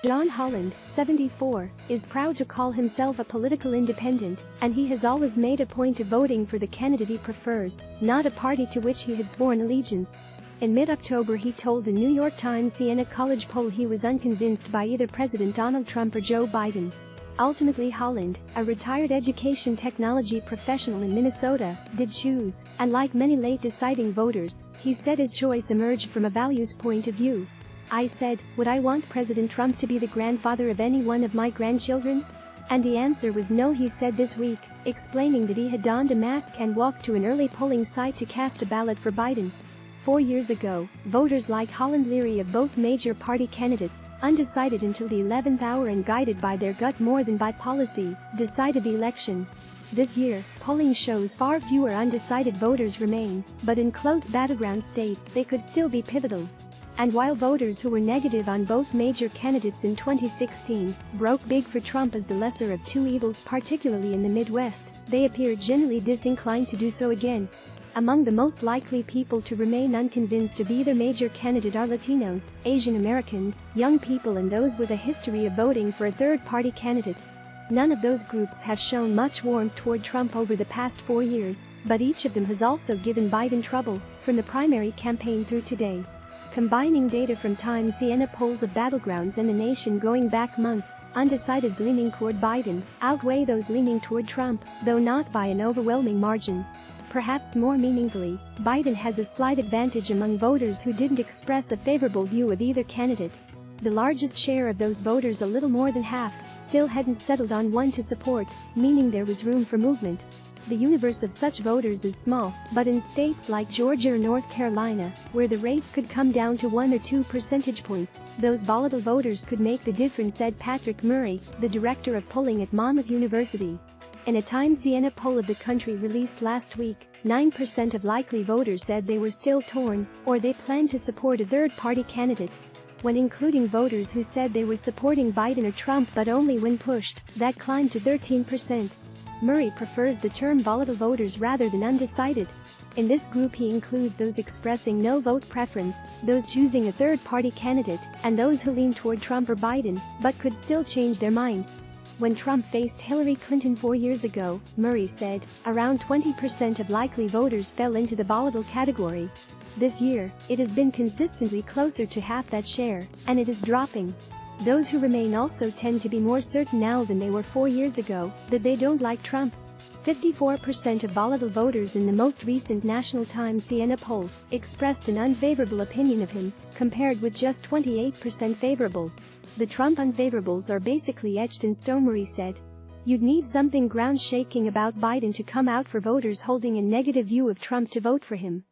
Holland, 74, is proud to call himself a political independent, and he has always made a point of voting for the candidate he prefers, not a party to which he had sworn allegiance. In mid-October he told the New York Times Siena College poll he was unconvinced by either President Donald Trump or Joe Biden. Ultimately Holland, a retired education technology professional in Minnesota, did choose, and like many late deciding voters, he said his choice emerged from a values point of view. "I said, would I want President Trump to be the grandfather of any one of my grandchildren? And the answer was no," he said this week, explaining that he had donned a mask and walked to an early polling site to cast a ballot for Biden. 4 years ago, voters like Holland, leery of both major party candidates, undecided until the 11th hour and guided by their gut more than by policy, decided the election. This year, polling shows far fewer undecided voters remain, but in close battleground states they could still be pivotal. And while voters who were negative on both major candidates in 2016 broke big for Trump as the lesser of two evils, particularly in the Midwest, they appear generally disinclined to do so again. Among the most likely people to remain unconvinced of either major candidate are Latinos, Asian Americans, young people and those with a history of voting for a third-party candidate. None of those groups have shown much warmth toward Trump over the past 4 years, but each of them has also given Biden trouble, from the primary campaign through today. Combining data from Time Siena polls of battlegrounds and the nation going back months, undecideds leaning toward Biden outweigh those leaning toward Trump, though not by an overwhelming margin. Perhaps more meaningfully, Biden has a slight advantage among voters who didn't express a favorable view of either candidate. The largest share of those voters, a little more than half, still hadn't settled on one to support, meaning there was room for movement. The universe of such voters is small, but in states like Georgia or North Carolina, where the race could come down to 1 or 2 percentage points, those volatile voters could make the difference, said Patrick Murray, the director of polling at Monmouth University. In a Time Siena poll of the country released last week, 9% of likely voters said they were still torn, or they planned to support a third-party candidate. When including voters who said they were supporting Biden or Trump but only when pushed, that climbed to 13%. Murray prefers the term volatile voters rather than undecided. In this group he includes those expressing no vote preference, those choosing a third-party candidate, and those who lean toward Trump or Biden, but could still change their minds. When Trump faced Hillary Clinton 4 years ago, Murray said, around 20% of likely voters fell into the volatile category. This year, it has been consistently closer to half that share, and it is dropping. Those who remain also tend to be more certain now than they were 4 years ago that they don't like Trump. 54% of volatile voters in the most recent National Time Siena poll expressed an unfavorable opinion of him, compared with just 28% favorable. The Trump unfavorables are basically etched in stone, Murray said. You'd need something ground-shaking about Biden to come out for voters holding a negative view of Trump to vote for him.